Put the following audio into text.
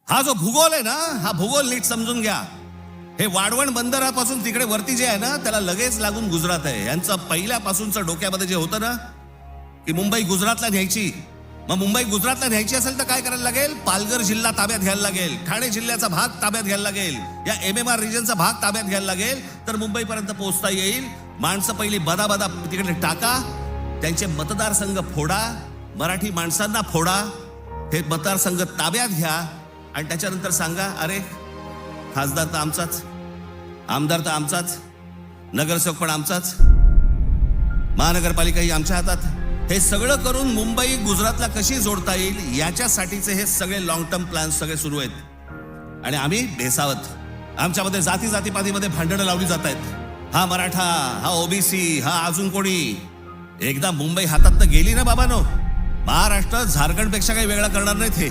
हा जो भूगोल आहे ना, हा भूगोल नीट समजून घ्या. हे वाढवण बंदरापासून तिकडे वरती जे आहे ना, त्याला लगेच लागून गुजरात आहे. यांचं पहिल्यापासूनचं डोक्यामध्ये जे होतं ना की मुंबई गुजरातला न्यायची, मग मुंबई गुजरातला न्यायची असेल तर काय करायला लागेल? पालघर जिल्हा ताब्यात घ्यायला लागेल, ठाणे जिल्ह्याचा भाग ताब्यात घ्यायला लागेल, या MMR रिजनचा भाग ताब्यात घ्यायला लागेल, तर मुंबईपर्यंत पोहोचता येईल. माणसं पहिली बदा तिकडे टाका, त्यांचे मतदारसंघ फोडा, मराठी माणसांना फोडा, हे मतदारसंघ ताब्यात घ्या आणि त्याच्यानंतर सांगा, अरे खासदार तर आमचाच, आमदार तर आमचाच, नगरसेवक पण आमचाच, महानगरपालिकाही आमच्या हातात. हे सगळं करून मुंबई गुजरातला कशी जोडता येईल याच्यासाठीचे हे सगळे लॉंग टर्म प्लॅन सगळे सुरू आहेत. आणि आम्ही बेसावत, आमच्यामध्ये जातीपातीमध्ये भांडणं लावली जात आहेत. हा मराठा, हा OBC, हा अजून कोणी. एकदा मुंबई हातात तर गेली ना बाबांनो, महाराष्ट्र झारखंड पेक्षा काही वेगळा करणार नाहीत हे.